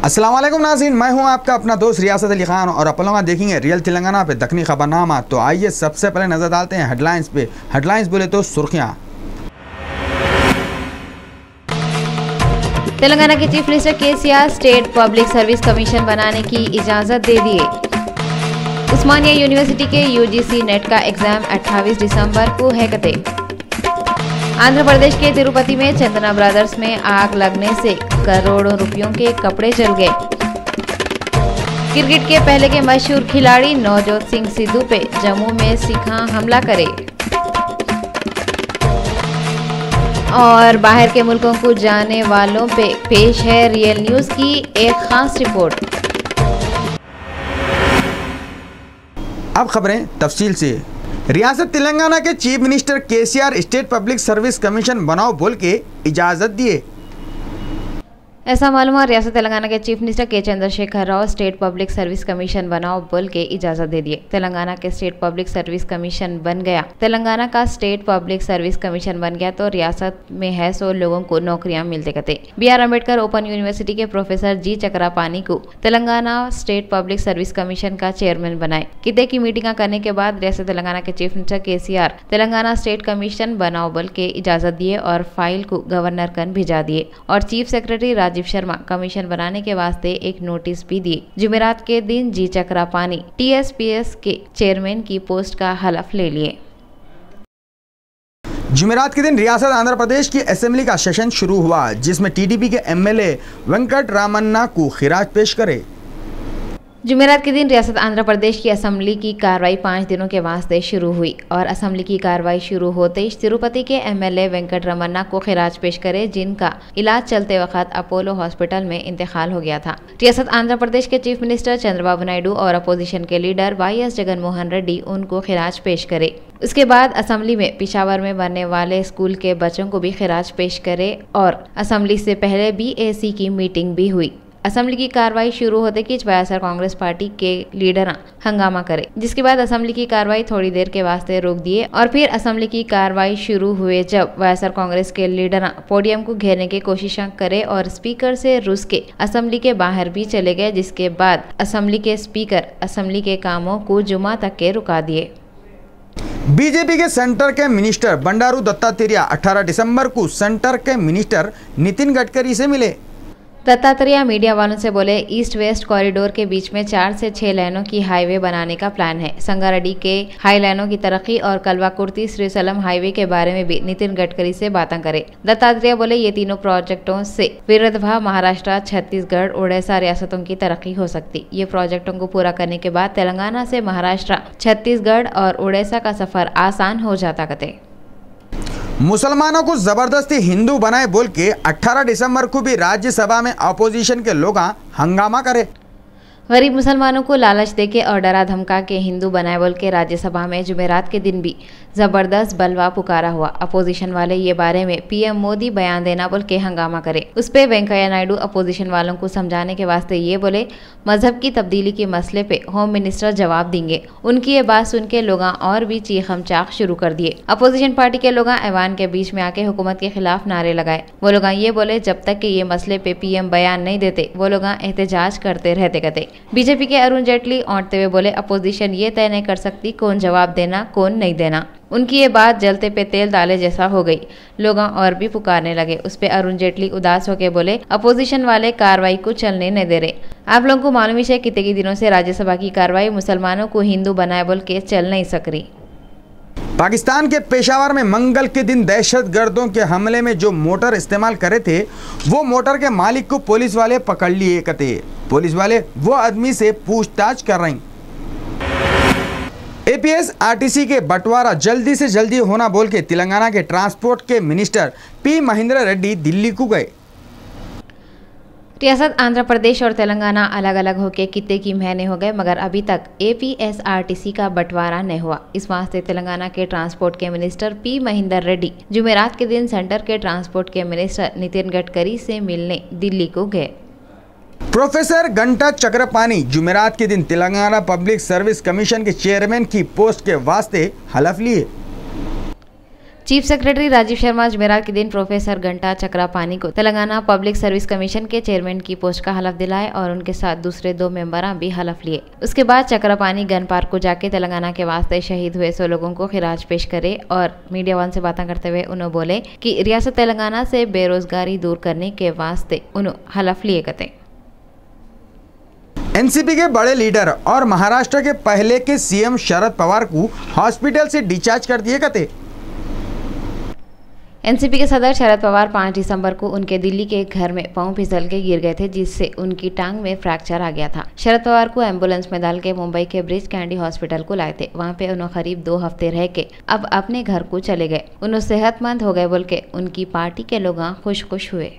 अस्सलाम वालेकुम नाज़रीन, मैं हूं आपका अपना दोस्त रियासत अली खान और आप लोग देखेंगे रियल तेलंगाना पे दखनी खबरनामा। तो आइए सबसे पहले नजर डालते हैं हेडलाइंस पे। हेडलाइंस बोले तो सुर्खियां। तेलंगाना के chief minister KCR state public service commission बनाने की इजाजत दे दिए। उस्मानिया यूनिवर्सिटी के यूजीसी नेट का एग्जाम 28 दिसंबर को है कते। आंध्र प्रदेश के तिरुपति में चंदना ब्रदर्स में आग लगने से करोड़ों रुपयों के कपड़े जल गए। क्रिकेट के पहले के मशहूर खिलाड़ी नवजोत सिंह सिद्धू पे जम्मू में सिखा हमला करे। और बाहर के मुल्कों को जाने वालों पे पेश है रियल न्यूज की एक खास रिपोर्ट। अब खबरें तफसील से। रियासत तेलंगाना के chief minister KCR state public service commission बनाओ बोल के इजाजत दिए। ऐसा मालूम है रियासत तेलंगाना के चीफ मिनिस्टर के Chandrashekhar Rao state public service commission बनाओ बोल के इजाजत दे दिए। तेलंगाना के स्टेट पब्लिक सर्विस कमीशन बन गया। तेलंगाना का स्टेट पब्लिक सर्विस कमीशन बन गया तो रियासत में है 100 लोगों को नौकरियां मिलते कहते। BR अम्बेडकर ओपन यूनिवर्सिटी के प्रोफेसर जी चक्रापानी को Telangana state public service commission का चेयरमैन बनाए। किते की मीटिंग करने के बाद रियासत तेलंगाना के chief minister KCR Telangana state commission बनाओ बोल के इजाजत दिए और फाइल को गवर्नर कन भिजा दिए और chief secretary Rajeev Sharma commission बनाने के वास्ते एक नोटिस भी दिए। जुमेरात के दिन जी चक्रापानी TSPS के चेयरमैन की पोस्ट का हलफ ले लिए। जुमेरात के दिन रियासत आंध्र प्रदेश की असेंबली का सेशन शुरू हुआ, जिसमें TDP के MLA वेंकट रामन्ना को खिराज पेश करे। जुमेरात के दिन रियासत आंध्र प्रदेश की असेंबली की कार्रवाई 5 दिनों के वास्ते शुरू हुई और असेंबली की कार्रवाई शुरू होते ही तिरुपति के MLA वेंकट रमन्ना को खिराज पेश करे, जिनका इलाज चलते वक्त अपोलो हॉस्पिटल में इंतकाल हो गया था। रियासत आंध्र प्रदेश के चीफ मिनिस्टर चंद्रबाबू नायडू और अपोजिशन के लीडर YS जगनमोहन रेड्डी उनको खिराज पेश करे। उसके बाद असेंबली में पिशावर में बनने वाले स्कूल के बच्चों को भी खिराज पेश करे और असेंबली से पहले BAC की मीटिंग भी हुई। असेंबली की कार्रवाई शुरू होते कि YSR कांग्रेस पार्टी के लीडर हंगामा करे, जिसके बाद असेंबली की कार्रवाई थोड़ी देर के वास्ते रोक दिए और फिर असेंबली की कार्रवाई शुरू हुए जब YSR कांग्रेस के लीडर पोडियम को घेरने की कोशिश करे और स्पीकर से रुस के असेंबली के बाहर भी चले गए, जिसके बाद असेंबली के स्पीकर असेंबली के कामों को जुमा तक के रुका दिए। बीजेपी के सेंटर के मिनिस्टर बंडारू दत्तात्रेय 18 दिसंबर को सेंटर के मिनिस्टर नितिन गडकरी से मिले। दत्तात्रेय मीडिया वालों से बोले, ईस्ट वेस्ट कॉरिडोर के बीच में 4 से 6 लाइनों की हाईवे बनाने का प्लान है। संगारेड्डी के हाई लाइनों की तरक्की और कलवाकुर्ती श्रीसलम हाईवे के बारे में भी नितिन गडकरी से बातें करे। दत्तात्रेय बोले, ये तीनों प्रोजेक्टों से विदर्भा, महाराष्ट्र, छत्तीसगढ़, उड़ीसा रियासतों की तरक्की हो सकती। ये प्रोजेक्टों को पूरा करने के बाद तेलंगाना से महाराष्ट्र, छत्तीसगढ़ और उड़ीसा का सफर आसान हो जाता कहते। मुसलमानों को जबरदस्ती हिंदू बनाए बोल के 18 दिसंबर को भी राज्यसभा में अपोजिशन के लोग हंगामा करे। गरीब मुसलमानों को लालच देके और डरा धमका के हिंदू बनाए बोल के राज्यसभा में जुमेरात के दिन भी जबरदस्त बलवा पुकारा हुआ। अपोजिशन वाले ये बारे में PM मोदी बयान देना बोल के हंगामा करे। उस पे वेंकैया नायडू अपोजिशन वालों को समझाने के वास्ते ये बोले, मजहब की तब्दीली के मसले पे होम मिनिस्टर जवाब देंगे। उनकी ये बात सुन के लोग और भी चीखम चाक शुरू कर दिए। अपोजिशन पार्टी के लोग ऐवान के बीच में आके हुकूमत के खिलाफ नारे लगाए। वो लोग ये बोले, जब तक कि ये मसले पे PM बयान नहीं देते वो लोग एहतजाज करते रहते कहते। बीजेपी के अरुण जेटली औंटते हुए बोले, अपोजिशन ये तय नहीं कर सकती कौन जवाब देना कौन नहीं देना। उनकी ये बात जलते पे तेल डाले जैसा हो गई। लोग और भी पुकारने लगे। उस पे अरुण जेटली उदास होकर बोले, अपोजिशन वाले कार्रवाई को चलने नहीं दे रहे। आप लोगों को मालूम है कितने दिनों से राज्यसभा की कार्रवाई मुसलमानों को हिंदू बनाए बोल के चल नहीं सक रही। पाकिस्तान के पेशावर में मंगल के दिन दहशतगर्दों के हमले में जो मोटर इस्तेमाल करे थे, वो मोटर के मालिक को पुलिस वाले पकड़ लिए कहते। पुलिस वाले वो आदमी से पूछताछ कर रही। APS RTC के बंटवारा जल्दी से जल्दी होना बोल के तेलंगाना के ट्रांसपोर्ट के मिनिस्टर P महेंद्र रेड्डी दिल्ली को गए। रियासत आंध्र प्रदेश और तेलंगाना अलग अलग होके कितने की महीने हो गए, मगर अभी तक APS RTC का बंटवारा नहीं हुआ। इस वास्ते तेलंगाना के ट्रांसपोर्ट के मिनिस्टर P महेंद्र रेड्डी जुमेरात के दिन सेंटर के ट्रांसपोर्ट के मिनिस्टर नितिन गडकरी से मिलने दिल्ली को गए। प्रोफेसर घंटा चक्रपाणी जुमेरात के दिन तेलंगाना पब्लिक सर्विस कमीशन के चेयरमैन की पोस्ट के वास्ते हलफ लिए। चीफ सेक्रेटरी राजीव शर्मा जुमेरात के दिन प्रोफेसर घंटा चक्रापानी को तेलंगाना पब्लिक सर्विस कमीशन के चेयरमैन की पोस्ट का हलफ दिलाए और उनके साथ दूसरे 2 मेंबर भी हलफ लिए। उसके बाद चक्रापानी गन पार्क को जाके तेलंगाना के वास्ते शहीद हुए 100 लोगों को खिराज पेश करे और मीडिया वन से बातें करते हुए उन्होंने बोले कि रियासत तेलंगाना से बेरोजगारी दूर करने के वास्ते उन्होंने हलफ लिए कते। एनसीपी के बड़े लीडर और महाराष्ट्र के पहले के सीएम शरद पवार को हॉस्पिटल से डिस्चार्ज कर दिए कते। एनसीपी के सदर शरद पवार 5 दिसंबर को उनके दिल्ली के घर में पांव फिसल के गिर गए थे, जिससे उनकी टांग में फ्रैक्चर आ गया था। शरद पवार को एम्बुलेंस में डाल के मुंबई के ब्रिज कैंडी हॉस्पिटल को लाए थे। वहां पे उन्होंने करीब 2 हफ्ते रह के अब अपने घर को चले गए। उन्होंने सेहतमंद हो गए बोल के उनकी पार्टी के लोग खुश हुए।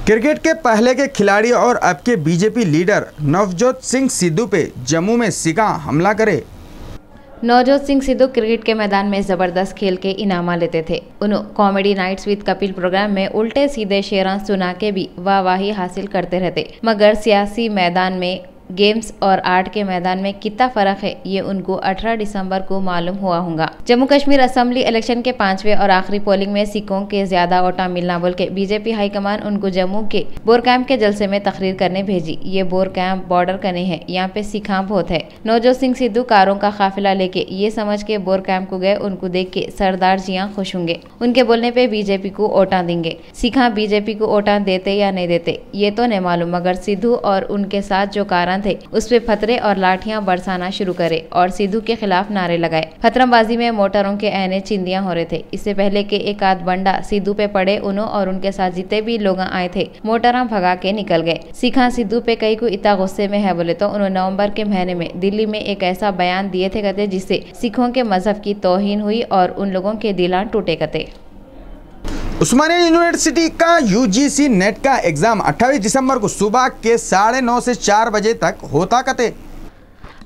क्रिकेट के पहले के खिलाड़ी और अब के बीजेपी लीडर नवजोत सिंह सिद्धू पे जम्मू में सिखा हमला करे। नवजोत सिंह सिद्धू क्रिकेट के मैदान में जबरदस्त खेल के इनामा लेते थे। उन्होंने comedy nights with Kapil program में उल्टे सीधे शेरां सुना के भी वाहवाही हासिल करते रहते, मगर सियासी मैदान में गेम्स और आर्ट के मैदान में कितना फर्क है ये उनको 18 दिसंबर को मालूम हुआ होगा। जम्मू कश्मीर असेंबली इलेक्शन के 5वें और आखिरी पोलिंग में सिखों के ज्यादा वोटा मिलना बोल के बीजेपी हाईकमान उनको जम्मू के बोर कैंप के जलसे में तकरीर करने भेजी। ये बोर कैंप बॉर्डर कने है, यहाँ पे सिखा बहुत है। नवजोत सिंह सिद्धू कारों का काफिला लेके ये समझ के बोर कैंप को गए। उनको देख के सरदार जियां खुश होंगे। उनके बोलने पे बीजेपी को वोटा देंगे। सिखा बीजेपी को वोटा देते या नहीं देते ये तो नहीं मालूम, मगर सिद्धू और उनके साथ जो कारण थे उस पे फतरे और लाठियां बरसाना शुरू करे और सिद्धू के खिलाफ नारे लगाए। फतरमबाजी में मोटरों के ऐने चिंदियां हो रहे थे। इससे पहले के एक आध बंडा सिद्धू पे पड़े, उन्हों और उनके साथ जितने भी लोग आए थे मोटरा भगा के निकल गए। सिखा सिद्धू पे कई को इतना गुस्से में है बोले तो उन्होंने नवंबर के महीने में दिल्ली में एक ऐसा बयान दिए थे कहते जिससे सिखों के मजहब की तौहीन हुई और उन लोगों के दिलां टूटे कहते। उस्मानिया यूनिवर्सिटी का यूजीसी नेट का एग्जाम 28 दिसंबर को सुबह के 9:30 से 4 बजे तक होता कते।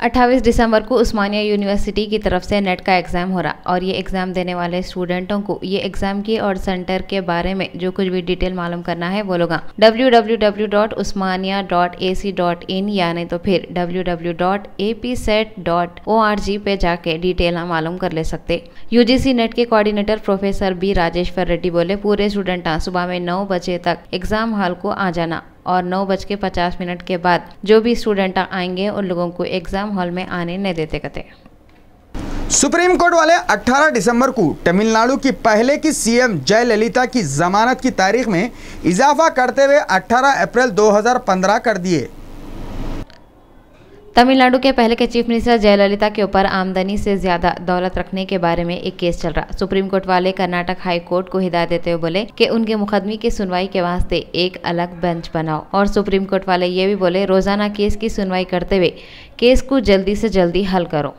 28 दिसंबर को उस्मानिया यूनिवर्सिटी की तरफ से नेट का एग्ज़ाम हो रहा और ये एग्ज़ाम देने वाले स्टूडेंटों को ये एग्ज़ाम की और सेंटर के बारे में जो कुछ भी डिटेल मालूम करना है वो लोग www.usmania.ac.in या नहीं तो फिर www.apset.org पे जाके डिटेल मालूम कर ले सकते। यूजीसी नेट के coordinator professor B Rajeshwar Reddy बोले पूरे स्टूडेंट सुबह में 9 बजे तक एग्ज़ाम हॉल को आ जाना और 9:50 के बाद जो भी स्टूडेंट आएंगे उन लोगों को एग्जाम हॉल में आने नहीं देते कहते। सुप्रीम कोर्ट वाले 18 दिसंबर को तमिलनाडु की पहले की सीएम जयललिता की जमानत की तारीख में इजाफा करते हुए 18 अप्रैल 2015 कर दिए। तमिलनाडु के पहले के चीफ मिनिस्टर जयललिता के ऊपर आमदनी से ज्यादा दौलत रखने के बारे में एक केस चल रहा। सुप्रीम कोर्ट वाले कर्नाटक हाई कोर्ट को हिदायत देते हुए बोले कि उनके मुकदमे की सुनवाई के वास्ते एक अलग बेंच बनाओ और सुप्रीम कोर्ट वाले ये भी बोले रोजाना केस की सुनवाई करते हुए केस को जल्दी से जल्दी हल करो।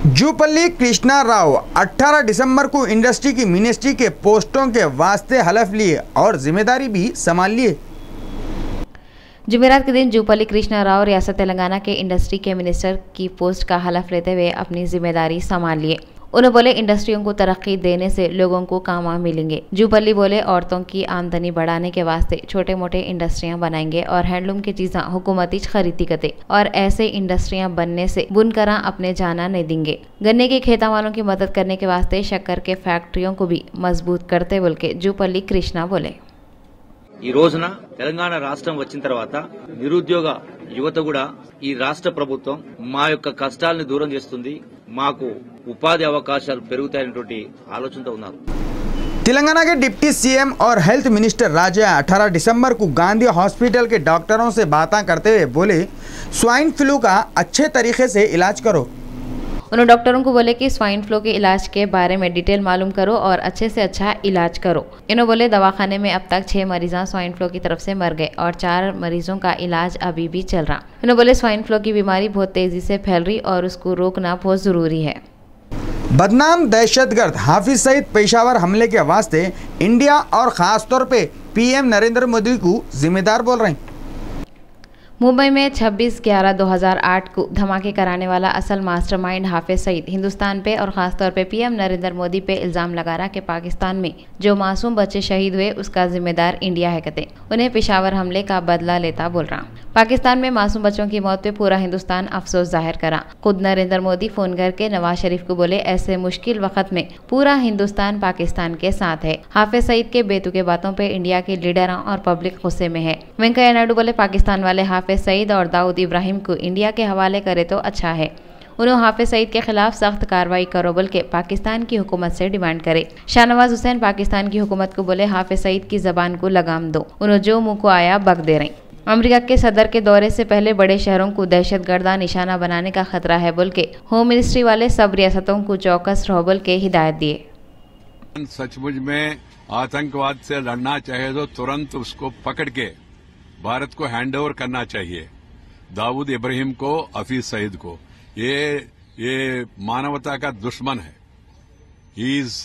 जूपल्ली कृष्णा राव 18 दिसंबर को इंडस्ट्री की मिनिस्ट्री के पोस्टों के वास्ते हलफ लिए और जिम्मेदारी भी संभाल लिए। जुमेरात के दिन जूपल्ली कृष्णा राव रियासत तेलंगाना के इंडस्ट्री के मिनिस्टर की पोस्ट का हलफ लेते हुए अपनी जिम्मेदारी संभाल लिए। उन्होंने बोले इंडस्ट्रियों को तरक्की देने से लोगों को काम मिलेंगे। जूपल्ली बोले औरतों की आमदनी बढ़ाने के वास्ते छोटे मोटे इंडस्ट्रियां बनाएंगे और हैंडलूम की चीज़ें हुकूमती खरीदी करते और ऐसे इंडस्ट्रियां बनने से बुनकरां अपने जाना नहीं देंगे। गन्ने के खेता वालों की मदद करने के वास्ते शक्कर के फैक्ट्रियों को भी मजबूत करते बोल के जूपल्ली कृष्णा बोले। ఈ రోజున తెలంగాణ రాష్ట్రం వచ్చిన తర్వాత నిరుద్యోగ యువత కూడా ఈ రాష్ట్ర ప్రభుత్వం మా యొక్క కష్టాలను దూరం చేస్తుంది, మాకు ఉపాధి అవకాశాలు పెరుగుతాయనేటువంటి ఆలోచనతో ఉన్నారు। तेलंगाना के डिप्टी सीएम और हेल्थ मिनिस्टर राजा 18 दिसंबर को गांधी हॉस्पिटल के डॉक्टरों से बातें करते हुए बोले स्वाइन फ्लू का अच्छे तरीके से इलाज करो। उन्होंने डॉक्टरों को बोले कि स्वाइन फ्लू के इलाज के बारे में डिटेल मालूम करो और अच्छे से अच्छा इलाज करो। इन्होंने बोले दवाखाने में अब तक 6 मरीजा स्वाइन फ्लू की तरफ से मर गए और 4 मरीजों का इलाज अभी भी चल रहा। इन्होंने बोले स्वाइन फ्लू की बीमारी बहुत तेजी से फैल रही और उसको रोकना बहुत जरूरी है। बदनाम दहशतगर्द हाफिज सईद पेशावर हमले के वास्ते इंडिया और खासतौर पे पीएम नरेंद्र मोदी को जिम्मेदार बोल रहे हैं। मुंबई में 26/11/2008 को धमाके कराने वाला असल मास्टरमाइंड हाफिज सईद हिंदुस्तान पे और ख़ासतौर पे पीएम नरेंद्र मोदी पे इल्ज़ाम लगा रहा कि पाकिस्तान में जो मासूम बच्चे शहीद हुए उसका जिम्मेदार इंडिया है कहते उन्हें पेशावर हमले का बदला लेता बोल रहा। पाकिस्तान में मासूम बच्चों की मौत पे पूरा हिंदुस्तान अफसोस जाहिर करा। खुद नरेंद्र मोदी फ़ोन करके नवाज शरीफ को बोले ऐसे मुश्किल वक्त में पूरा हिंदुस्तान पाकिस्तान के साथ है। हाफिज सईद के बेतुके बातों पे इंडिया के लीडर और पब्लिक गुस्से में है। वेंकैया नायडू बोले पाकिस्तान वाले हाफिज सईद और दाऊद इब्राहिम को इंडिया के हवाले करे तो अच्छा है। उन्होंने हाफिज सईद के खिलाफ सख्त कार्रवाई करो बोल के पाकिस्तान की हुकूमत से डिमांड करे। शाहनवाज हुसैन पाकिस्तान की हुकूमत को बोले हाफिज सईद की जबान को लगाम दो, उन्होंने जो मुंह को आया बक दे रही। अमेरिका के सदर के दौरे से पहले बड़े शहरों को दहशतगर्दा निशाना बनाने का खतरा है बोल के होम मिनिस्ट्री वाले सब रियासतों को चौकस रहो बोल के हिदायत दिए। सचमुच में आतंकवाद से लड़ना चाहे तो तुरंत उसको पकड़ के भारत को हैंडओवर करना चाहिए, दाऊद इब्राहिम को, हफीज सईद को। ये मानवता का दुश्मन है। He is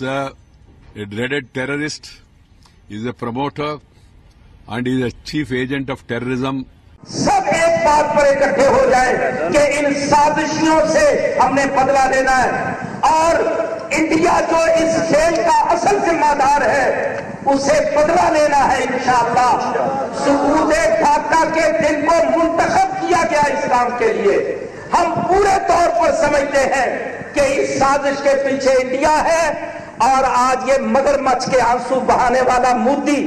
a dreaded terrorist, is a promoter and is a chief agent of terrorism. सब एक बात पर इकट्ठे हो जाए कि इन साजिशों से हमने बदला लेना है और इंडिया जो इस खेल का असल जिम्मेदार है उसे बदला लेना है। इंशाअल्लाह सुकूत-ए ढाका के दिन को मुंतखब किया गया इस काम के लिए। हम पूरे तौर पर समझते हैं कि इस साजिश के पीछे इंडिया है और आज ये मगरमच्छ के आंसू बहाने वाला मोदी,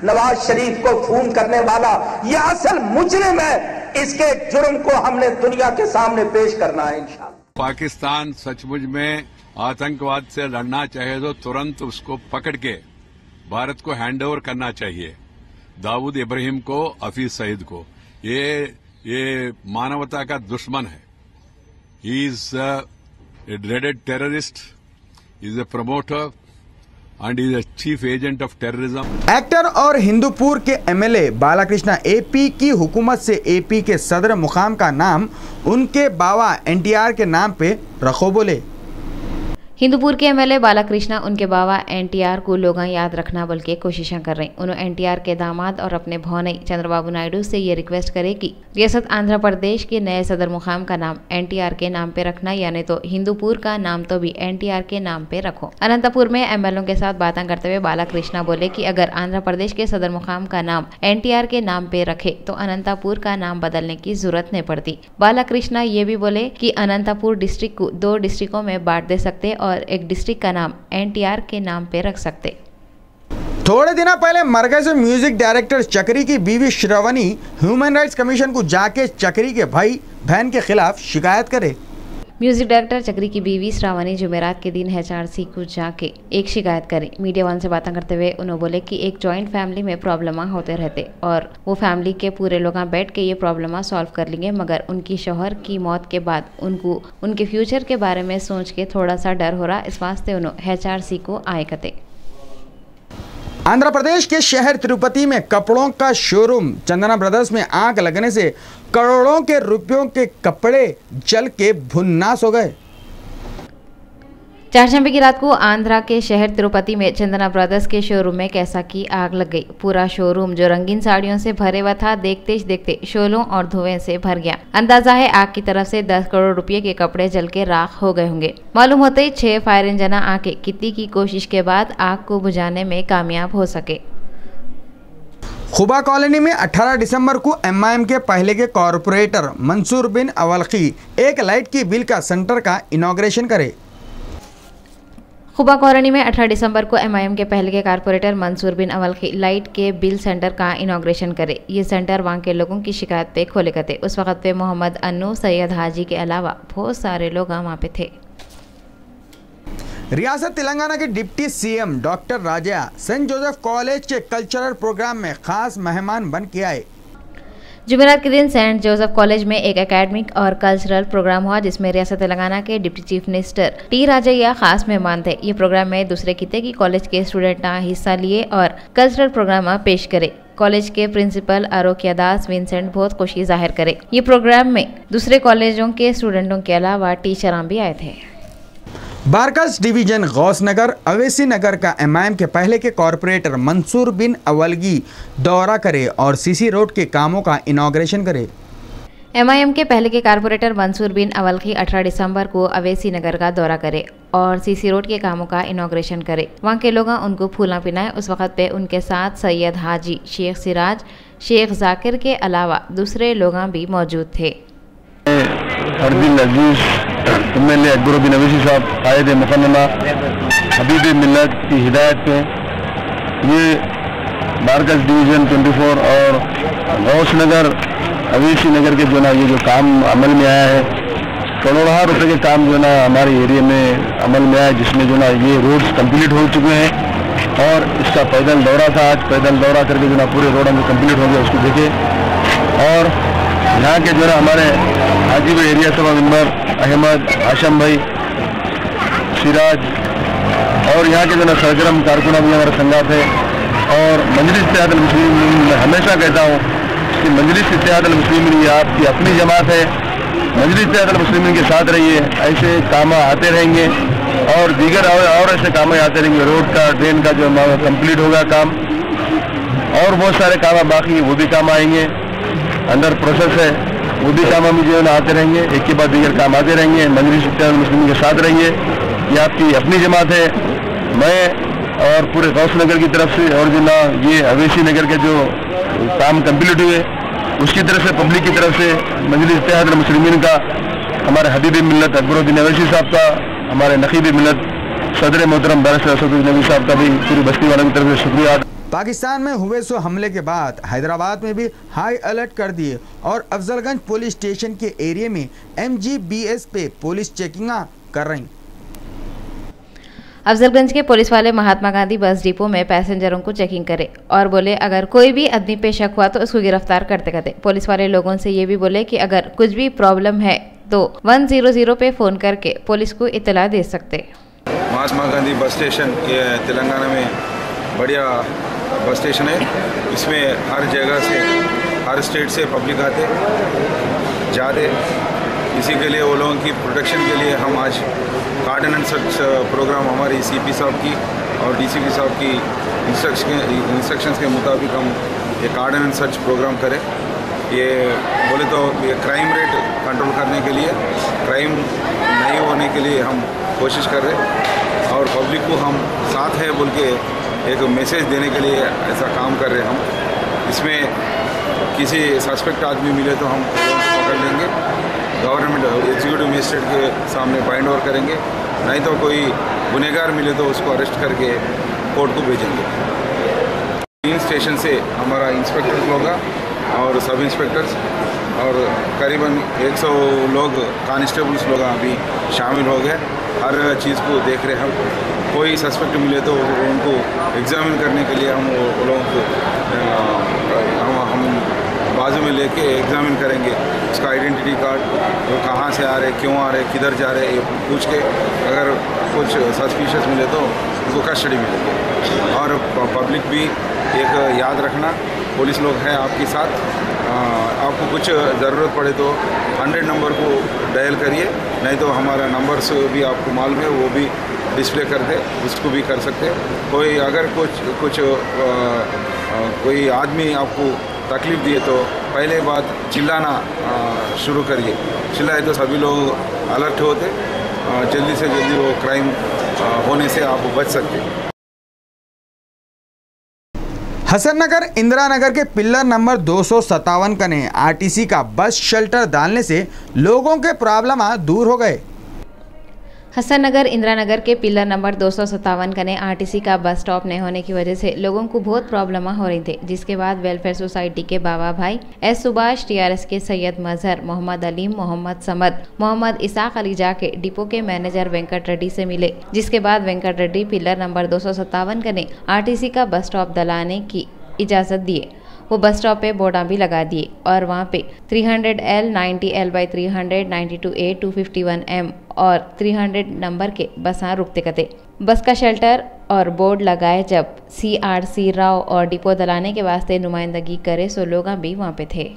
नवाज शरीफ को खून करने वाला ये असल मुजरिम है। इसके जुर्म को हमने दुनिया के सामने पेश करना है इंशाअल्लाह। पाकिस्तान सचमुच में आतंकवाद से लड़ना चाहे तो तुरंत उसको पकड़ के भारत को हैंडओवर करना चाहिए, दाऊद इब्राहिम को, हफीज सईद को। ये मानवता का दुश्मन है। He is a dreaded terrorist, is a promoter and is a chief agent of terrorism. Actor और हिंदूपुर के एमएलए बालाकृष्णा एपी की हुकूमत से एपी के सदर मुकाम का नाम उनके बाबा एनटीआर के नाम पे रखो बोले। हिंदूपुर के एमएलए बालाकृष्णा उनके बाबा एनटीआर को लोग याद रखना बोल के कोशिशें कर रहे हैं। उन्होंने एनटीआर के दामाद और अपने भौनई चंद्रबाबू नायडू से ये रिक्वेस्ट करे कि रियासत आंध्र प्रदेश के नए सदर मुकाम का नाम एनटीआर के नाम पे रखना, यानी तो हिंदूपुर का नाम तो भी एनटीआर के नाम पे रखो। अनंतपुर में एमएलओ के साथ बातें करते हुए बालाकृष्णा बोले कि अगर आंध्र प्रदेश के सदर मुकाम का नाम एनटीआर के नाम पे रखे तो अनंतपुर का नाम बदलने की जरूरत नहीं पड़ती। बालाकृष्णा ये भी बोले कि अनंतपुर डिस्ट्रिक्ट को 2 डिस्ट्रिक्टों में बांट दे सकते और एक डिस्ट्रिक्ट का नाम एनटीआर के नाम पे रख सकते। थोड़े दिन पहले मरकज म्यूजिक डायरेक्टर चक्री की बीवी श्रावणी ह्यूमन राइट्स कमीशन को जाके चक्री के भाई बहन के खिलाफ शिकायत करे। म्यूजिक डायरेक्टर चक्री की बीवी श्रावणी जुमेरात के दिन एचआरसी को जाके एक शिकायत करी। मीडिया वन से बातें करते हुए उन्होंने बोले कि एक जॉइंट फैमिली में प्रॉब्लम होते रहते और वो फैमिली के पूरे लोग बैठ के ये प्रॉब्लम सॉल्व कर लेंगे, मगर उनकी शौहर की मौत के बाद उनको उनके फ्यूचर के बारे में सोच के थोड़ा सा डर हो रहा, इस वास्ते उन्होंने एचआरसी को आए कते। आंध्र प्रदेश के शहर तिरुपति में कपड़ों का शोरूम चंदना ब्रदर्स में आग लगने से करोड़ों के रुपयों के कपड़े जल के भुन्नास हो गए। चारशंबे की रात को आंध्रा के शहर तिरुपति में चंदना ब्रदर्स के शोरूम में कैसा की आग लग गई। पूरा शोरूम जो रंगीन साड़ियों से भरे हुआ था देखते ही देखते शोलों और धुएं से भर गया। अंदाजा है आग की तरफ से 10 करोड़ रुपए के कपड़े जल के राख हो गए होंगे। मालूम होते ही 6 फायर इंजन आके कितनी की कोशिश के बाद आग को बुझाने में कामयाब हो सके। खुबा कॉलोनी में 18 दिसंबर को एमआईएम के पहले के कॉरपोरेटर मंसूर बिन अवलखी एक लाइट की बिल का सेंटर का इनॉग्रेशन करे। खुबा कॉलोनी में 18 दिसंबर को एमआईएम के पहले के कारपोरेटर मंसूर बिन अवलखी लाइट के बिल सेंटर का इनॉग्रेशन करे। ये सेंटर वहां के लोगों की शिकायत पे खोले गए थे। उस वक्त पे मोहम्मद अन्नू, सैयद हाजी के अलावा बहुत सारे लोग वहां पे थे। रियासत तेलंगाना के डिप्टी सीएम डॉक्टर राजा सेंट जोसेफ कॉलेज के कल्चरल प्रोग्राम में खास मेहमान बन के आए। जुमेरात के दिन सेंट जोसेफ कॉलेज में एक एकेडमिक और कल्चरल प्रोग्राम हुआ जिसमें रियासत तेलंगाना के deputy chief minister T Rajaiah खास मेहमान थे। ये प्रोग्राम में दूसरे खिते की कॉलेज के स्टूडेंट हिस्सा लिए और कल्चरल प्रोग्राम पेश करे। कॉलेज के प्रिंसिपल आरोग्य दास विंसेंट बहुत खुशी जाहिर करे। ये प्रोग्राम में दूसरे कॉलेजों के स्टूडेंटों के अलावा टीचर भी आए थे। बारकस डिवीजन गौस नगर अवेसी नगर का एमआईएम के पहले के कॉरपोरेटर मंसूर बिन अवलगी दौरा करे और सीसी रोड के कामों का इनॉग्रेशन करे। MIM के पहले के कारपोरेटर मंसूर बिन अवलखी 18 दिसंबर को अवेसी नगर का दौरा करे और CC रोड के कामों का इनॉग्रेशन करे। वहाँ के लोग उनको फूला पिनाए। उस वक्त पे उनके साथ सैयद हाजी, शेख सिराज, शेख जाकिर के अलावा दूसरे लोग भी मौजूद थे। MLA अकबरुद्दीन अवैसी साहब कायद मुकन्नमा हबीब मिल्लत की हिदायत पे ये मार्कज डिवीज़न 24 और गौस नगर अवेसी नगर के जो ना ये जो काम अमल में आया है, करोड़ों रुपए के काम जो ना हमारे एरिया में अमल में आया, जिसमें जो ना ये रोड्स कंप्लीट हो चुके हैं और इसका पैदल दौरा था। आज पैदल दौरा करके जो ना पूरे रोड हमें कंप्लीट हो गया, उसको देखे। और यहाँ के जो ना हमारे हाजीपुर एरिया सभा मेंबर अहमद, हाशम भाई, सिराज और यहाँ के जो ना सरगर्म कारकुना भी हमारे संगात है। और मजलिस इत्तेहादुल मुस्लिमीन, मैं हमेशा कहता हूँ कि मजलिस इत्तेहादुल मुस्लिमीन ये आपकी अपनी जमात है। मजलिस इत्तेहादुल मुस्लिमीन के साथ रहिए, ऐसे काम आते रहेंगे और दीगर और ऐसे काम आते रहेंगे। रोड का, ड्रेन का जो कंप्लीट होगा काम, और बहुत सारे काम बाकी वो भी काम आएंगे, अंडर प्रोसेस है, वो भी काम हम जो है आते रहेंगे। एक के बाद दीगर काम आते रहेंगे। मजलिस इत्तेहादुल मुस्लिमीन के साथ रहिए, ये आपकी अपनी जमात है। मैं और पूरे गौस नगर की तरफ से और जो ना ये अवेसी नगर के जो काम कंप्लीट हुए उसकी तरफ से, पब्लिक की तरफ से, मजलिस इत्तेहादुल मुस्लिमीन का, हमारे हबीब मिल्लत अकबरुद्दीन अवैसी साहब का, हमारे नकीब मिल्लत सदर मोहतरम बैरिस्टर असदुद्दीन नबी साहब का भी पूरी बस्ती वालों की तरफ से शुक्रिया। पाकिस्तान में हुए सो हमले के बाद हैदराबाद में भी हाई अलर्ट कर दिए और अफजलगंज पुलिस स्टेशन के एरिया में MGBS पे पुलिस चेकिंग कर रही। अफजलगंज के पुलिस वाले महात्मा गांधी बस डिपो में पैसेंजरों को चेकिंग करे और बोले अगर कोई भी आदमी पे शक हुआ तो उसको गिरफ्तार करते करते। पुलिस वाले लोगों से ये भी बोले कि अगर कुछ भी प्रॉब्लम है तो 100 पे फ़ोन करके पुलिस को इत्तला दे सकते। महात्मा गांधी बस स्टेशन ये तेलंगाना में बढ़िया बस स्टेशन है। इसमें हर जगह से, हर स्टेट से पब्लिक आते जाते। इसी के लिए वो लोगों की प्रोटेक्शन के लिए हम आज कार्डन एंड सर्च प्रोग्राम हमारी CP साहब की और DCP साहब की इंस्ट्रक्शंस के मुताबिक हम ये कार्डन एंड सर्च प्रोग्राम करें। ये बोले तो ये क्राइम रेट कंट्रोल करने के लिए, क्राइम नहीं होने के लिए हम कोशिश कर रहे और पब्लिक को हम साथ है बोल के एक मैसेज देने के लिए ऐसा काम कर रहे हम। इसमें किसी सस्पेक्ट आदमी मिले तो हम पकड़ लेंगे, गवर्नमेंट एग्जीक्यूटिव मजिस्ट्रेट के सामने बाइंड ओवर करेंगे, नहीं तो कोई गुनहगार मिले तो उसको अरेस्ट करके कोर्ट को भेजेंगे। 3 स्टेशन से हमारा इंस्पेक्टर्स होगा और सब इंस्पेक्टर्स और करीबन 100 लोग कांस्टेबल्स लोग अभी शामिल हो गए। हर चीज़ को देख रहे हम। कोई सस्पेक्ट मिले तो उनको एग्जामिन करने के लिए हम वो लोगों को हम बाजू में लेके एग्जामिन करेंगे। उसका आइडेंटिटी कार्ड, वो कहाँ से आ रहे, क्यों आ रहे, किधर जा रहे, ये पूछ के अगर कुछ सस्पिशियस मिले तो उनको कस्टडी मिलेगी। और पब्लिक भी एक याद रखना, पुलिस लोग हैं आपके साथ। आपको कुछ ज़रूरत पड़े तो 100 नंबर को डायल करिए, नहीं तो हमारा नंबर्स भी आपको मालूम है, वो भी डिस्प्ले कर दे, उसको भी कर सकते। कोई अगर कुछ कोई आदमी आपको तकलीफ दिए तो पहले बात चिल्लाना शुरू करिए। चिल्लाए तो सभी लोग अलर्ट होते, जल्दी से जल्दी वो क्राइम होने से आप बच सकते। हसन नगर इंदिरा नगर के पिल्लर नंबर 257 कने RTC का बस शेल्टर डालने से लोगों के प्रॉब्लम दूर हो गए। हसन नगर इंदिरा नगर के पिलर नंबर 257 कने RTC का बस स्टॉप नहीं होने की वजह से लोगों को बहुत प्रॉब्लम हो रही थी, जिसके बाद वेलफेयर सोसाइटी के बाबा भाई S सुभाष, TRS के सैयद मजहर, मोहम्मद अलीम, मोहम्मद समद, मोहम्मद इसाक अली जाके डिपो के मैनेजर वेंकट रेड्डी से मिले, जिसके बाद वेंकट रेड्डी पिलर नंबर 257 कने RTC का बस स्टॉप दलाने की इजाज़त दिए। वो बस स्टॉप पे बोर्डा भी लगा दिए और वहाँ पे 300L, 90L/300, 92A, 251M और 300 नंबर के बसां रुकते कते। बस का शेल्टर और बोर्ड लगाए जब CRC राव और डिपो दलाने के वास्ते नुमाइंदगी करे सो लोग भी वहाँ पे थे।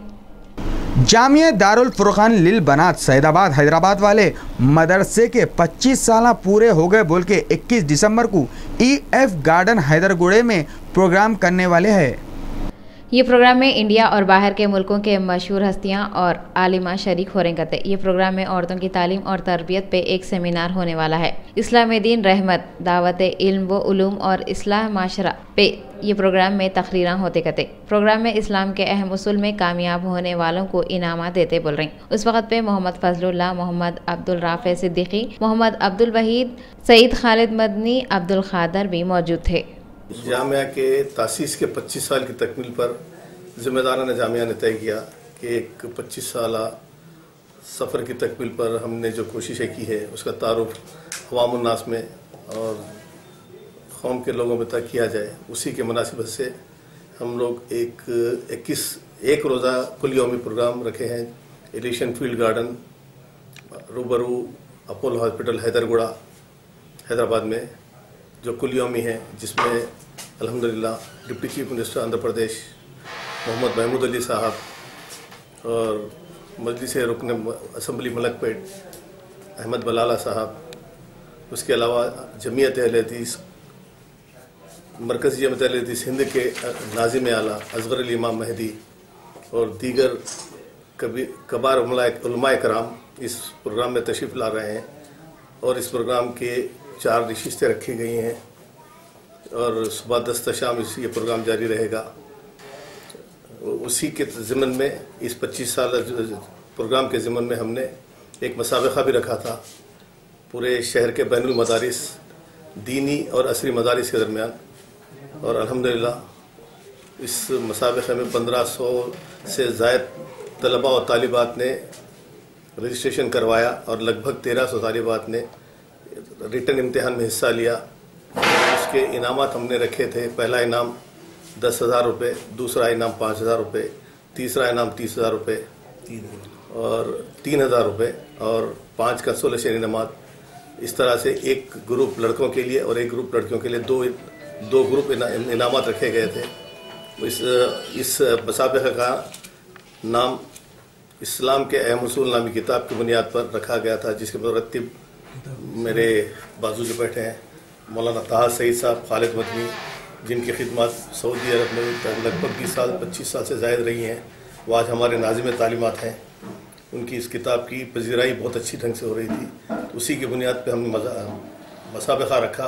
जामिया दारुल फुरकान लिल बनात सैदाबाद हैदराबाद वाले मदरसे के 25 साल पूरे हो गए बोल के 21 दिसंबर को EF गार्डन हैदरगुड़े में प्रोग्राम करने वाले हैं। ये प्रोग्राम में इंडिया और बाहर के मुल्कों के मशहूर हस्तियां और आलिमा शरीक हो रहे करते। ये प्रोग्राम में औरतों की तालीम और तरबियत पे एक सेमिनार होने वाला है। इस्लाम दीन रहमत, दावत इल्म व उलूम और इस्लाह माशरा पे ये प्रोग्राम में तकरीरां होते करते। प्रोग्राम में इस्लाम के अहम उसूल में कामयाब होने वालों को इनामात देते बोल रहे। उस वक्त पे मोहम्मद फजलुल्लाह, मोहम्मद अब्दुल राफे सिद्दीकी, मोहम्मद अब्दुल वहीद, सईद खालिद मदनी, अब्दुल खादर भी मौजूद थे। जामिया के तासीस के 25 साल की तकमील पर ज़िम्मेदाराना जामिया ने तय किया कि एक 25 साल सफ़र की तकमील पर हमने जो कोशिशें की है उसका तारुफ अवामुन्नास में और कौम के लोगों में तक किया जाए। उसी के मुनासिबत से हम लोग एक रोज़ा कुल यौमी प्रोग्राम रखे हैं एलिशन फील्ड गार्डन रूबरू अपोलो हॉस्पिटल हैदरगुड़ा हैदराबाद में, जो कुल यौमी है, जिसमें अल्हम्दुलिल्लाह deputy chief minister Andhra Pradesh Mohammad Mahmood Ali साहब और मजलिस रुकन असम्बली मलकपेट अहमद बलाला साहब, उसके अलावा जमीयत अहले हदीस, मरकज़ी जमीयत अहले हदीस हिंद के नाज़िम आला असगर अली इमाम मेहदी और दीगर कबार उलमाए कराम इस प्रोग्राम में तशरीफ़ ला रहे हैं। और इस प्रोग्राम के 4 नशिस्तें रखी गई हैं और सुबह 10 ta शाम ये प्रोग्राम जारी रहेगा। उसी के ज़िमन में इस 25 साल प्रोग्राम के ज़िमन में हमने एक मुसाबका भी रखा था पूरे शहर के बैनुल मदारिस दीनी और असरी मदारिस के दरमियान, और अल्हम्दुलिल्लाह इस मुसाबके में 1500 से ज़ायद तलबा और तालिबात ने रजिस्ट्रेशन करवाया और लगभग 1300 तालिबात ने रिटर्न इम्तिहान में हिस्सा लिया। उसके इनामात हमने रखे थे, पहला इनाम 10,000 रुपये, दूसरा इनाम 5,000 रुपये, तीसरा इनाम 30,000 रुपये और 3,000 रुपये और 5 कंसोलेशन इनामात। इस तरह से एक ग्रुप लड़कों के लिए और एक ग्रुप लड़कियों के लिए दो ग्रुप इनामात रखे गए थे। इस मुसाबके का नाम इस्लाम के अहम उसूल नामी किताब की बुनियाद पर रखा गया था, जिसके मुरत्तिब मेरे बाजू जो बैठे हैं मौलाना ताहा सईद साहब खालिद मदनी, जिनकी खिदमत सऊदी अरब में लगभग 20 साल 25 साल से ज़ायद रही हैं, वो आज हमारे नाज़िम तालीमात हैं। उनकी इस किताब की पजीराई बहुत अच्छी ढंग से हो रही थी, तो उसी की बुनियाद पर हमने मुसाबका रखा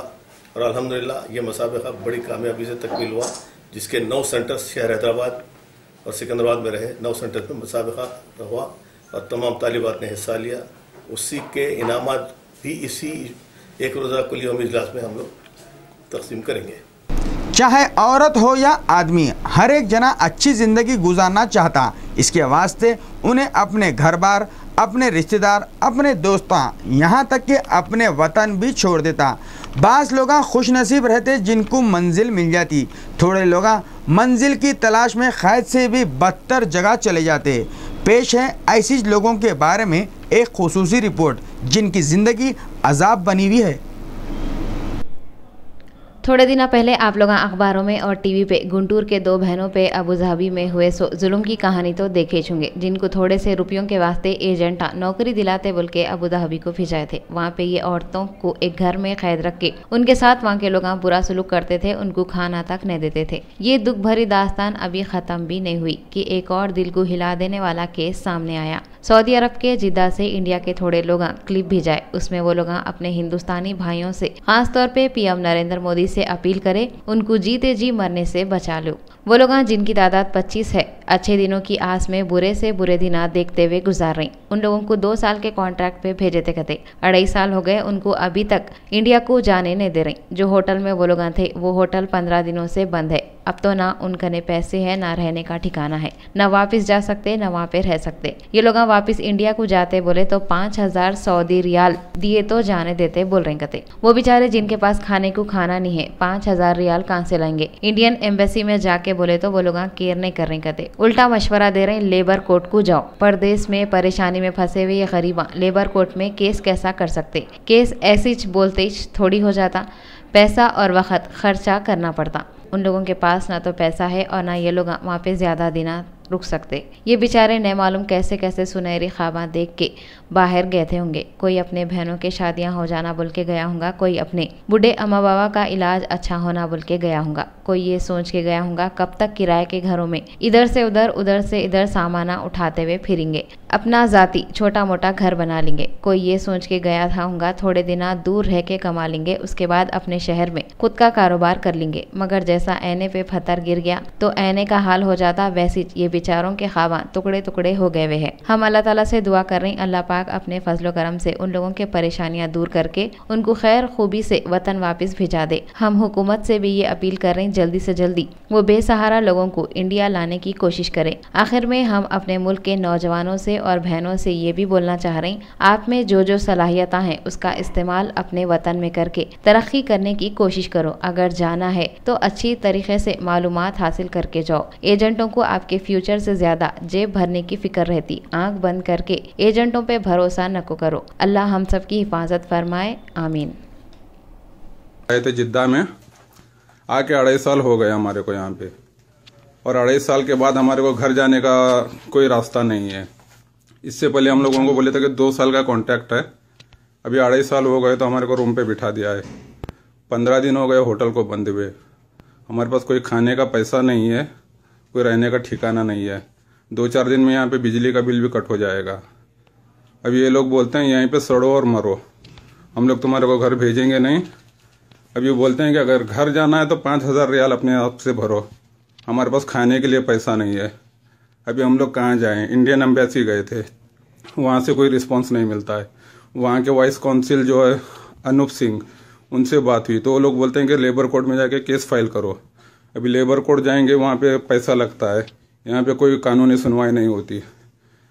और अल्हम्दुलिल्लाह ये मुसाबका बड़ी कामयाबी से तकमील हुआ, जिसके 9 सेंटर्स शहर हैदराबाद और सिकंदराबाद में रहे। 9 सेंटर पर मुसाबका हुआ और तमाम तालिबात ने हिस्सा लिया। उसी के इनामात भी इसी एक रोज़ा कुल यौमी इजलास में हम लोग तकसीम करेंगे। चाहे औरत हो या आदमी, हर एक जना अच्छी ज़िंदगी गुजारना चाहता। इसके वास्ते उन्हें अपने घर बार, अपने रिश्तेदार, अपने दोस्तां, यहाँ तक कि अपने वतन भी छोड़ देता। बाज़ लोग खुश नसीब रहते जिनको मंजिल मिल जाती, थोड़े लोग मंजिल की तलाश में खैद से भी बदतर जगह चले जाते। पेश है ऐसी लोगों के बारे में एक खुसूसी रिपोर्ट जिनकी ज़िंदगी अजाब बनी हुई है। थोड़े दिन पहले आप लोग अखबारों में और टीवी पे गुंटूर के 2 बहनों पे अबू धाबी में हुए जुल्म की कहानी तो देखे होंगे, जिनको थोड़े से रुपयों के वास्ते एजेंट नौकरी दिलाते बोल के अबू धाबी को भिजाए थे। वहाँ पे ये औरतों को एक घर में कैद रख के उनके साथ वहाँ के लोग बुरा सलूक करते थे, उनको खाना तक नहीं देते थे। ये दुख भरी दास्तान अभी ख़त्म भी नहीं हुई कि एक और दिल को हिला देने वाला केस सामने आया। सऊदी अरब के जिद्दा से इंडिया के थोड़े लोग क्लिप भेजाए। उसमें वो लोग अपने हिंदुस्तानी भाइयों से खासतौर पे पीएम नरेंद्र मोदी से अपील करे उनको जीते जी मरने से बचा लो। वो लोग जिनकी तादाद 25 है, अच्छे दिनों की आस में बुरे से बुरे दिन देखते हुए गुजार रही। उन लोगों को 2 साल के कॉन्ट्रैक्ट पे भेजे थे कहते 2.5 साल हो गए, उनको अभी तक इंडिया को जाने नहीं दे रही। जो होटल में वो लोग थे वो होटल 15 दिनों से बंद है। अब तो ना उनके पैसे है, ना रहने का ठिकाना है, ना वापस जा सकते, ना वहाँ पे रह सकते। ये लोग वापस इंडिया को जाते बोले तो 5,000 सऊदी रियाल दिए तो जाने देते बोल रहे कहते। वो बेचारे जिनके पास खाने को खाना नहीं है 5,000 रियाल कहाँ से लाएंगे। इंडियन एम्बेसी में जाके बोले तो वो लोग केयर नहीं कर रहे कहते, उल्टा मशवरा दे रहे हैं लेबर कोर्ट को जाओ। परदेश में परेशानी में फंसे हुए ये गरीबा लेबर कोर्ट में केस कैसा कर सकते। केस ऐसी बोलते थोड़ी हो जाता, पैसा और वक्त खर्चा करना पड़ता। उन लोगों के पास ना तो पैसा है और ना ये लोग वहाँ पे ज़्यादा दिन रुक सकते। ये बेचारे न मालूम कैसे कैसे सुनहरी ख्वाबां देख के बाहर गए थे होंगे। कोई अपने बहनों के शादियां हो जाना बोल के गया होगा, कोई अपने बूढ़े अम्मा बाबा का इलाज अच्छा होना बोल के गया होगा, कोई ये सोच के गया होगा कब तक किराए के घरों में इधर से उधर सामाना उठाते हुए फिरेंगे, अपना जाती छोटा मोटा घर बना लेंगे। कोई ये सोच के गया था होगा थोड़े दिन दूर रह के कमा लेंगे, उसके बाद अपने शहर में खुद का कारोबार कर लेंगे। मगर जैसा ऐने पे पत्थर गिर गया तो ऐने का हाल हो जाता, वैसी ये बेचारों के ख्वाबां टुकड़े टुकड़े हो गए हुए हैं। हम अल्लाह ताला से दुआ कर रहे हैं अल्लाह पाक अपने फजलो करम से उन लोगों के परेशानियां दूर करके उनको खैर खूबी से वतन वापस भिजा दे। हम हुकूमत से भी ये अपील कर रहे हैं जल्दी से जल्दी वो बेसहारा लोगों को इंडिया लाने की कोशिश करें। आखिर में हम अपने मुल्क के नौजवानों से और बहनों से ये भी बोलना चाह रहे हैं, आप में जो जो सलाहियत हैं उसका इस्तेमाल अपने वतन में करके तरक्की करने की कोशिश करो। अगर जाना है तो अच्छी तरीके से मालूमात हासिल करके जाओ। एजेंटों को आपके फ्यूचर से ज्यादा जेब भरने की फिक्र रहती। आंख बंद करके एजेंटों पे भरोसा न करो। अल्लाह हम सब की हिफाजत फरमाए, आमीन। आए थे जिद्दा में, आके 2.5 साल हो गए हमारे को यहाँ पे, और 2.5 साल के बाद हमारे को घर जाने का कोई रास्ता नहीं है। इससे पहले हम लोगों को बोले थे कि 2 साल का कॉन्ट्रैक्ट है, अभी 2.5 साल हो गए तो हमारे को रूम पे बिठा दिया है। 15 दिन हो गए होटल को बंद हुए। हमारे पास कोई खाने का पैसा नहीं है, कोई रहने का ठिकाना नहीं है। 2-4 दिन में यहाँ पे बिजली का बिल भी कट हो जाएगा। अब ये लोग बोलते हैं यहीं पे सड़ो और मरो, हम लोग तुम्हारे को घर भेजेंगे नहीं। अब ये बोलते हैं कि अगर घर जाना है तो 5,000 रियाल अपने आप से भरो, हमारे पास खाने के लिए पैसा नहीं है। अभी हम लोग कहाँ जाएं? इंडियन एम्बेसी गए थे, वहाँ से कोई रिस्पांस नहीं मिलता है। वहाँ के वाइस काउंसिल जो है अनूप सिंह, उनसे बात हुई तो वो लोग बोलते हैं कि लेबर कोर्ट में जाके केस फाइल करो। अभी लेबर कोर्ट जाएंगे, वहाँ पे पैसा लगता है, यहाँ पे कोई कानूनी सुनवाई नहीं होती।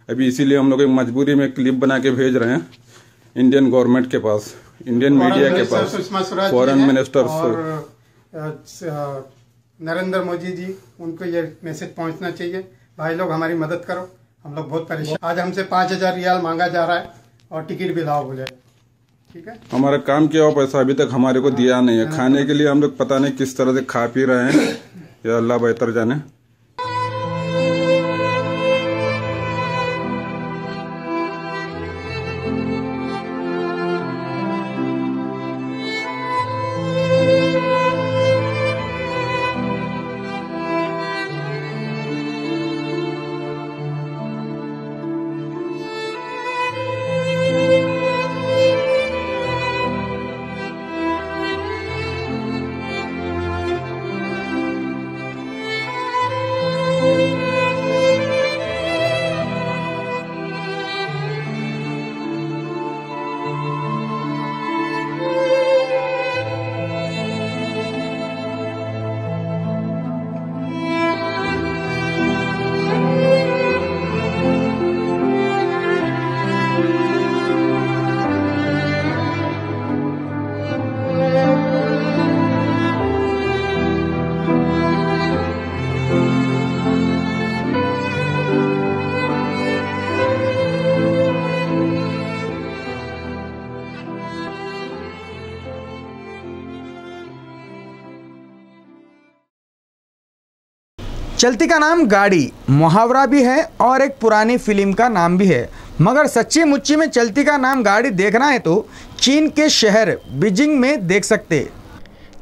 अभी इसीलिए हम लोग एक मजबूरी में क्लिप बना के भेज रहे हैं इंडियन गवर्नमेंट के पास, इंडियन मीडिया के पास, फॉरेन मिनिस्टर नरेंद्र मोदी जी, उनको ये मैसेज पहुंचना चाहिए, भाई लोग हमारी मदद करो, हम लोग बहुत परेशान। आज हमसे 5,000 रियाल मांगा जा रहा है और टिकट भी लाओ बोले। ठीक है, हमारा काम किया हुआ पैसा अभी तक हमारे को दिया नहीं है। खाने के लिए हम लोग पता नहीं किस तरह से खा पी रहे हैं, या अल्लाह बेहतर जाने। चलती का नाम गाड़ी मुहावरा भी है और एक पुरानी फिल्म का नाम भी है, मगर सच्ची मुच्ची में चलती का नाम गाड़ी देखना है तो चीन के शहर बीजिंग में देख सकते।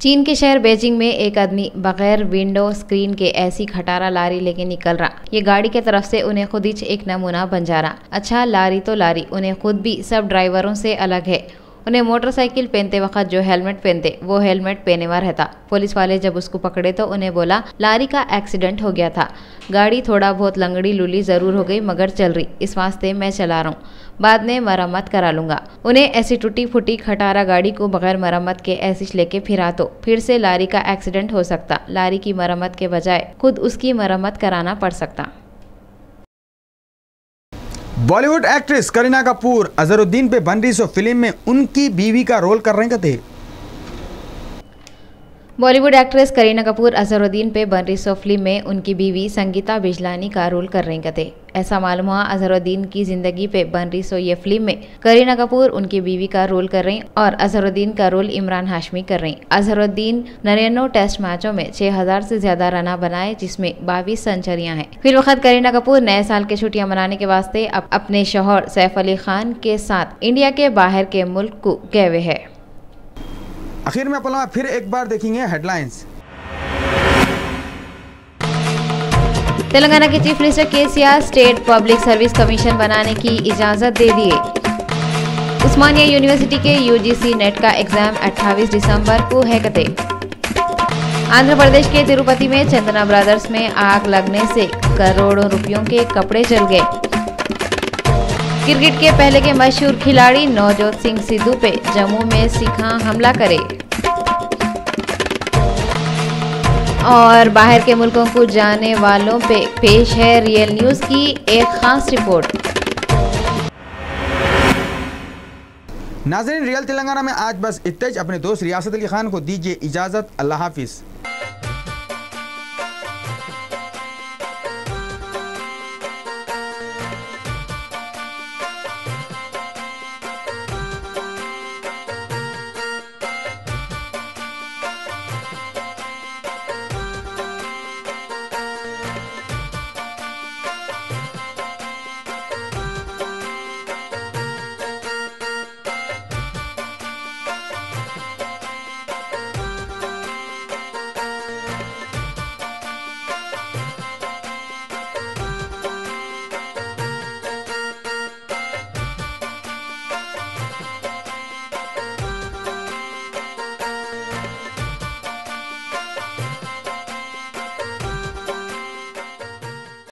चीन के शहर बीजिंग में एक आदमी बगैर विंडो स्क्रीन के ऐसी खटारा लारी लेके निकल रहा। ये गाड़ी के तरफ से उन्हें खुद ही एक नमूना बन जा रहा। अच्छा, लारी तो लारी, उन्हें खुद भी सब ड्राइवरों से अलग है। उन्हें मोटरसाइकिल पहनते वक्त जो हेलमेट पहनते वो हेलमेट पहने हुआ रहता। पुलिस वाले जब उसको पकड़े तो उन्हें बोला लारी का एक्सीडेंट हो गया था, गाड़ी थोड़ा बहुत लंगड़ी लुली जरूर हो गई मगर चल रही, इस वास्ते मैं चला रहा हूँ, बाद में मरम्मत करा लूंगा। उन्हें ऐसी टूटी फूटी खटारा गाड़ी को बगैर मरम्मत के ऐसी लेके फिरा तो फिर से लारी का एक्सीडेंट हो सकता। लारी की मरम्मत के बजाय खुद उसकी मरम्मत कराना पड़ सकता। बॉलीवुड एक्ट्रेस करीना कपूर अजहरुद्दीन पे बन रही सो फिल्म में उनकी बीवी का रोल कर रहे थे। बॉलीवुड एक्ट्रेस करीना कपूर अजहरुद्दीन पे बन रही सो फिल्म में उनकी बीवी संगीता बिजलानी का रोल कर रही कते। ऐसा मालूम हुआ अजहरुद्दीन की जिंदगी पे बन रही सो ये फिल्म में करीना कपूर उनकी बीवी का रोल कर रही और अजहरुद्दीन का रोल इमरान हाशमी कर रही। अजहरुद्दीन 99 टेस्ट मैचों में 6000 से ज्यादा रन बनाए, जिसमें 22 सेंचुरियां हैं। फिर वक्त करीना कपूर नए साल की छुट्टियां मनाने के वास्ते अपने शौहर सैफ अली खान के साथ इंडिया के बाहर के मुल्क को गए हुए है। आखिर में अपना फिर एक बार देखेंगे हेडलाइंस। तेलंगाना के chief minister KCR state public service commission बनाने की इजाजत दे दिए। उस्मानिया यूनिवर्सिटी के यूजीसी नेट का एग्जाम 28 दिसंबर को है कते। आंध्र प्रदेश के तिरुपति में चंदना ब्रदर्स में आग लगने से करोड़ों रुपयों के कपड़े जल गए। क्रिकेट के पहले के मशहूर खिलाड़ी नवजोत सिंह सिद्धू पे जम्मू में सिखा हमला करे। और बाहर के मुल्कों को जाने वालों पे पेश है रियल न्यूज की एक खास रिपोर्ट। नाज़रीन, रियल तेलंगाना में आज बस इत्तेज। अपने दोस्त रियासत अली खान को दीजिए इजाजत। अल्लाह हाफिज।